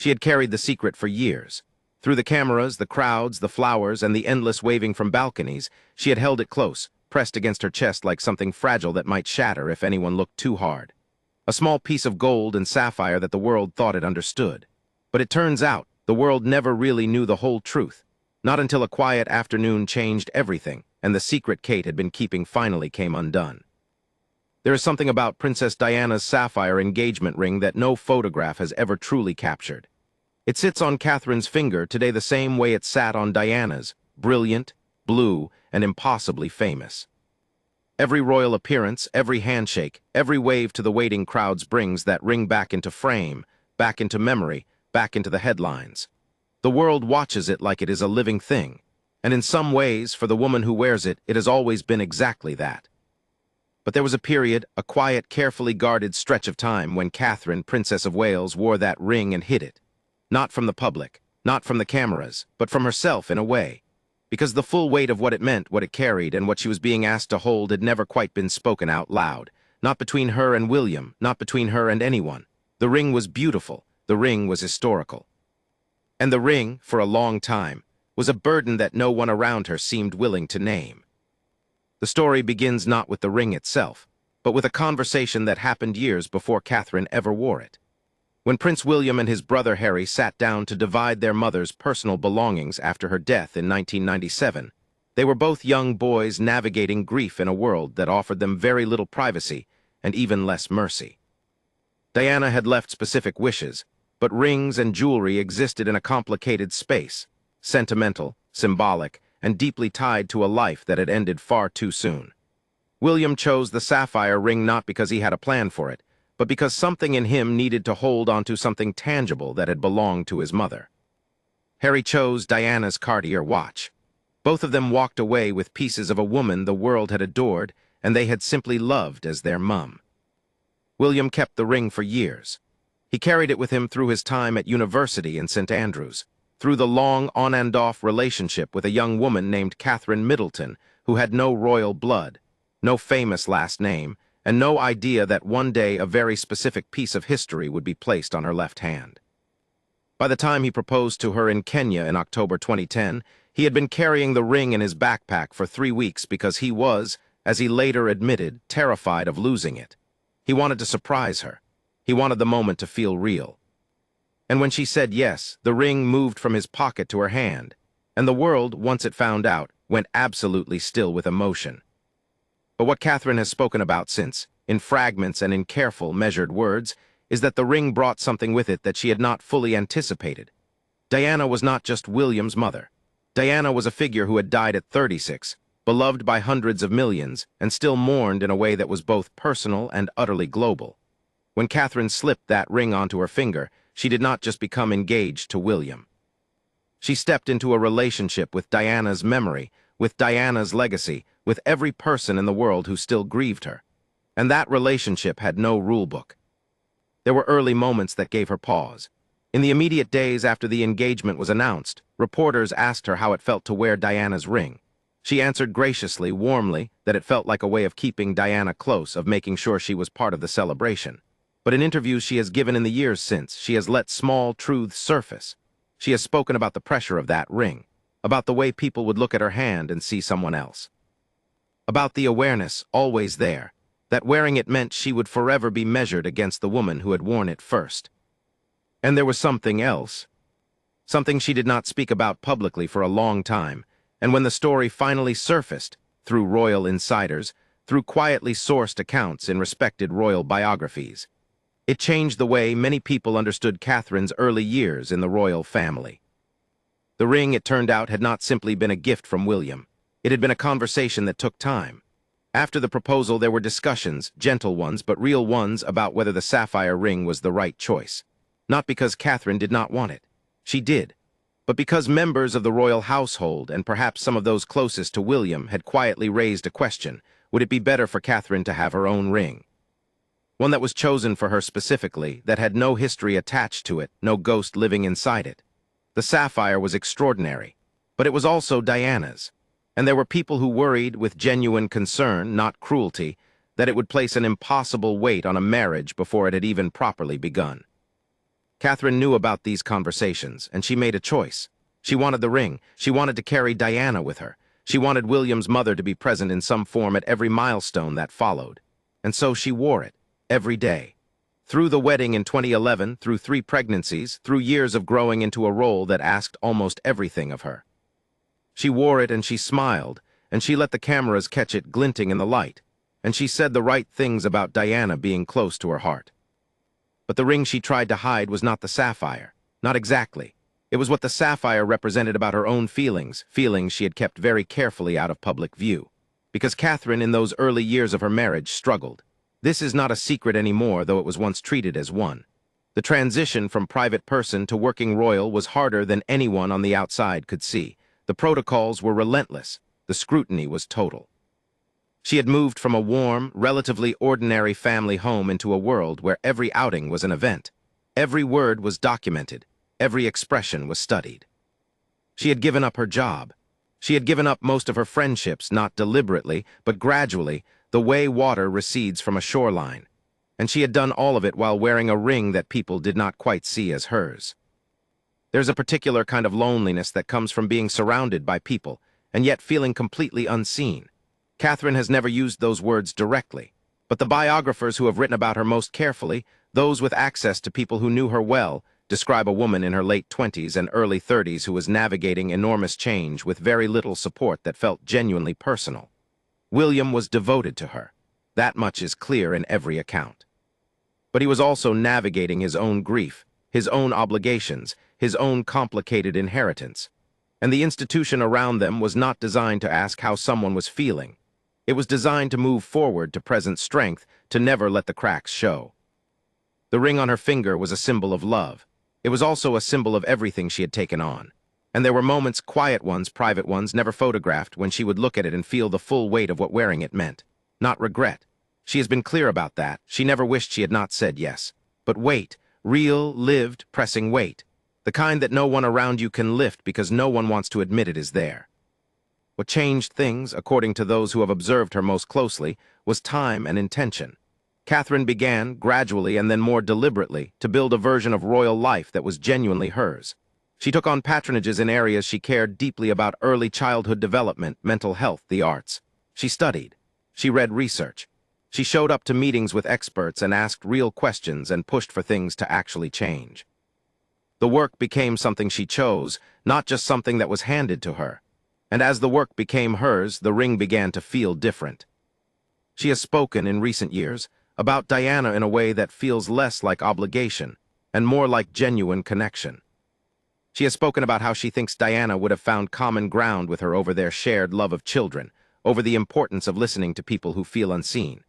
She had carried the secret for years. Through the cameras, the crowds, the flowers, and the endless waving from balconies, she had held it close, pressed against her chest like something fragile that might shatter if anyone looked too hard. A small piece of gold and sapphire that the world thought it understood. But it turns out, the world never really knew the whole truth. Not until a quiet afternoon changed everything, and the secret Kate had been keeping finally came undone. There is something about Princess Diana's sapphire engagement ring that no photograph has ever truly captured. It sits on Catherine's finger today the same way it sat on Diana's, brilliant, blue, and impossibly famous. Every royal appearance, every handshake, every wave to the waiting crowds brings that ring back into frame, back into memory, back into the headlines. The world watches it like it is a living thing, and in some ways, for the woman who wears it, it has always been exactly that. But there was a period, a quiet, carefully guarded stretch of time when Catherine, Princess of Wales, wore that ring and hid it. Not from the public, not from the cameras, but from herself in a way. Because the full weight of what it meant, what it carried, and what she was being asked to hold had never quite been spoken out loud. Not between her and William, not between her and anyone. The ring was beautiful. The ring was historical. And the ring, for a long time, was a burden that no one around her seemed willing to name. The story begins not with the ring itself, but with a conversation that happened years before Catherine ever wore it. When Prince William and his brother Harry sat down to divide their mother's personal belongings after her death in 1997, they were both young boys navigating grief in a world that offered them very little privacy and even less mercy. Diana had left specific wishes, but rings and jewelry existed in a complicated space, sentimental, symbolic, and deeply tied to a life that had ended far too soon. William chose the sapphire ring not because he had a plan for it, but because something in him needed to hold onto something tangible that had belonged to his mother. Harry chose Diana's Cartier watch. Both of them walked away with pieces of a woman the world had adored and they had simply loved as their mum. William kept the ring for years. He carried it with him through his time at university in St. Andrews, through the long on-and-off relationship with a young woman named Catherine Middleton, who had no royal blood, no famous last name, and no idea that one day a very specific piece of history would be placed on her left hand. By the time he proposed to her in Kenya in October 2010, he had been carrying the ring in his backpack for 3 weeks because he was, as he later admitted, terrified of losing it. He wanted to surprise her. He wanted the moment to feel real. And when she said yes, the ring moved from his pocket to her hand, and the world, once it found out, went absolutely still with emotion. But what Catherine has spoken about since, in fragments and in careful, measured words, is that the ring brought something with it that she had not fully anticipated. Diana was not just William's mother. Diana was a figure who had died at 36, beloved by hundreds of millions, and still mourned in a way that was both personal and utterly global. When Catherine slipped that ring onto her finger, she did not just become engaged to William. She stepped into a relationship with Diana's memory, with Diana's legacy, with every person in the world who still grieved her. And that relationship had no rulebook. There were early moments that gave her pause. In the immediate days after the engagement was announced, reporters asked her how it felt to wear Diana's ring. She answered graciously, warmly, that it felt like a way of keeping Diana close, of making sure she was part of the celebration. But in interviews she has given in the years since, she has let small truths surface. She has spoken about the pressure of that ring, about the way people would look at her hand and see someone else. About the awareness, always there, that wearing it meant she would forever be measured against the woman who had worn it first. And there was something else. Something she did not speak about publicly for a long time, and when the story finally surfaced, through royal insiders, through quietly sourced accounts in respected royal biographies, it changed the way many people understood Catherine's early years in the royal family. The ring, it turned out, had not simply been a gift from William. It had been a conversation that took time. After the proposal, there were discussions, gentle ones, but real ones, about whether the sapphire ring was the right choice. Not because Catherine did not want it. She did. But because members of the royal household, and perhaps some of those closest to William, had quietly raised a question: would it be better for Catherine to have her own ring? One that was chosen for her specifically, that had no history attached to it, no ghost living inside it. The sapphire was extraordinary, but it was also Diana's. And there were people who worried, with genuine concern, not cruelty, that it would place an impossible weight on a marriage before it had even properly begun. Catherine knew about these conversations, and she made a choice. She wanted the ring. She wanted to carry Diana with her. She wanted William's mother to be present in some form at every milestone that followed. And so she wore it, every day. Through the wedding in 2011, through 3 pregnancies, through years of growing into a role that asked almost everything of her. She wore it and she smiled, and she let the cameras catch it glinting in the light, and she said the right things about Diana being close to her heart. But the ring she tried to hide was not the sapphire. Not exactly. It was what the sapphire represented about her own feelings she had kept very carefully out of public view. Because Catherine, in those early years of her marriage, struggled. This is not a secret anymore, though it was once treated as one. The transition from private person to working royal was harder than anyone on the outside could see. The protocols were relentless. The scrutiny was total. She had moved from a warm, relatively ordinary family home into a world where every outing was an event. Every word was documented. Every expression was studied. She had given up her job. She had given up most of her friendships, not deliberately, but gradually, the way water recedes from a shoreline. And she had done all of it while wearing a ring that people did not quite see as hers. There's a particular kind of loneliness that comes from being surrounded by people, and yet feeling completely unseen. Catherine has never used those words directly, but the biographers who have written about her most carefully, those with access to people who knew her well, describe a woman in her late 20s and early 30s who was navigating enormous change with very little support that felt genuinely personal. William was devoted to her. That much is clear in every account. But he was also navigating his own grief, his own obligations, his own complicated inheritance. And the institution around them was not designed to ask how someone was feeling. It was designed to move forward to present strength, to never let the cracks show. The ring on her finger was a symbol of love. It was also a symbol of everything she had taken on. And there were moments, quiet ones, private ones, never photographed, when she would look at it and feel the full weight of what wearing it meant. Not regret. She has been clear about that. She never wished she had not said yes. But weight, real, lived, pressing weight. The kind that no one around you can lift because no one wants to admit it is there. What changed things, according to those who have observed her most closely, was time and intention. Catherine began, gradually and then more deliberately, to build a version of royal life that was genuinely hers. She took on patronages in areas she cared deeply about: early childhood development, mental health, the arts. She studied. She read research. She showed up to meetings with experts and asked real questions and pushed for things to actually change. The work became something she chose, not just something that was handed to her. And as the work became hers, the ring began to feel different. She has spoken in recent years about Diana in a way that feels less like obligation and more like genuine connection. She has spoken about how she thinks Diana would have found common ground with her over their shared love of children, over the importance of listening to people who feel unseen.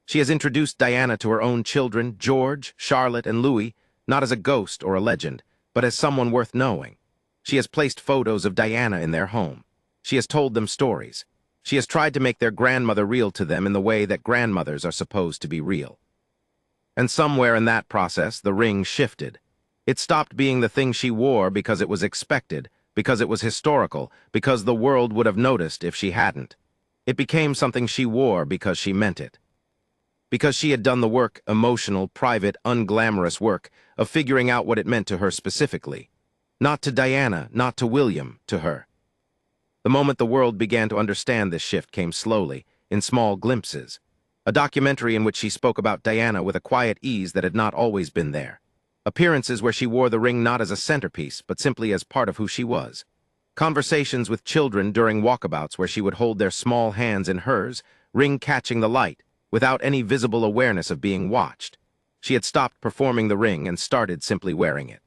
She has introduced Diana to her own children, George, Charlotte, and Louis, not as a ghost or a legend, but as someone worth knowing. She has placed photos of Diana in their home. She has told them stories. She has tried to make their grandmother real to them in the way that grandmothers are supposed to be real. And somewhere in that process, the ring shifted. It stopped being the thing she wore because it was expected, because it was historical, because the world would have noticed if she hadn't. It became something she wore because she meant it. Because she had done the work, emotional, private, unglamorous work, of figuring out what it meant to her specifically. Not to Diana, not to William, to her. The moment the world began to understand this shift came slowly, in small glimpses. A documentary in which she spoke about Diana with a quiet ease that had not always been there. Appearances where she wore the ring not as a centerpiece, but simply as part of who she was. Conversations with children during walkabouts where she would hold their small hands in hers, ring catching the light, without any visible awareness of being watched. She had stopped performing the ring and started simply wearing it.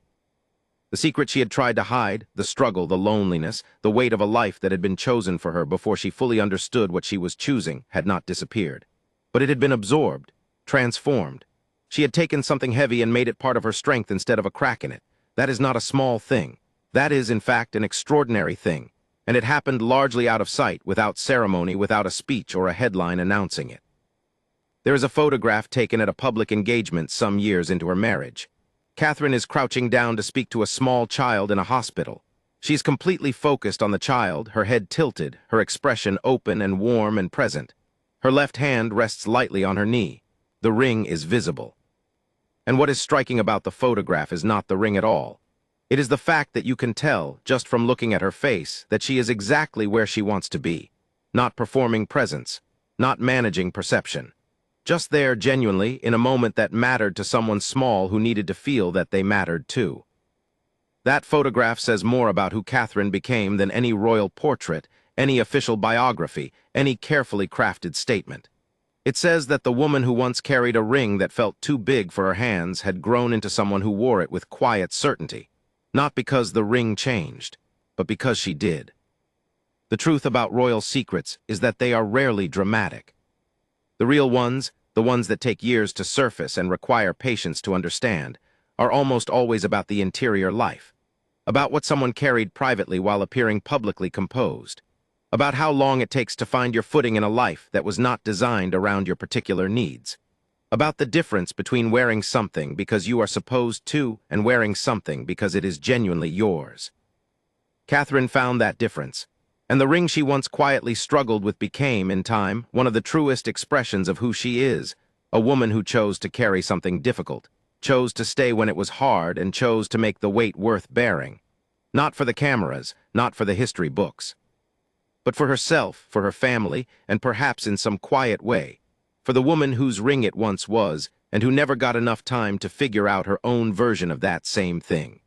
The secret she had tried to hide, the struggle, the loneliness, the weight of a life that had been chosen for her before she fully understood what she was choosing, had not disappeared. But it had been absorbed, transformed. She had taken something heavy and made it part of her strength instead of a crack in it. That is not a small thing. That is, in fact, an extraordinary thing. And it happened largely out of sight, without ceremony, without a speech or a headline announcing it. There is a photograph taken at a public engagement some years into her marriage. Catherine is crouching down to speak to a small child in a hospital. She's completely focused on the child, her head tilted, her expression open and warm and present. Her left hand rests lightly on her knee. The ring is visible. And what is striking about the photograph is not the ring at all. It is the fact that you can tell, just from looking at her face, that she is exactly where she wants to be. Not performing presence, not managing perception. Just there genuinely, in a moment that mattered to someone small who needed to feel that they mattered too. That photograph says more about who Catherine became than any royal portrait, any official biography, any carefully crafted statement. It says that the woman who once carried a ring that felt too big for her hands had grown into someone who wore it with quiet certainty. Not because the ring changed, but because she did. The truth about royal secrets is that they are rarely dramatic. The real ones, the ones that take years to surface and require patience to understand, are almost always about the interior life, about what someone carried privately while appearing publicly composed, about how long it takes to find your footing in a life that was not designed around your particular needs, about the difference between wearing something because you are supposed to and wearing something because it is genuinely yours. Catherine found that difference, and the ring she once quietly struggled with became, in time, one of the truest expressions of who she is, a woman who chose to carry something difficult, chose to stay when it was hard, and chose to make the weight worth bearing. Not for the cameras, not for the history books, but for herself, for her family, and perhaps in some quiet way, for the woman whose ring it once was, and who never got enough time to figure out her own version of that same thing.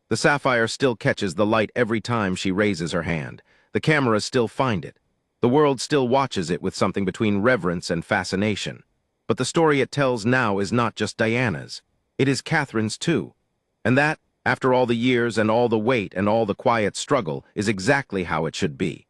The sapphire still catches the light every time she raises her hand. The cameras still find it. The world still watches it with something between reverence and fascination. But the story it tells now is not just Diana's. It is Catherine's too. And that, after all the years and all the wait and all the quiet struggle, is exactly how it should be.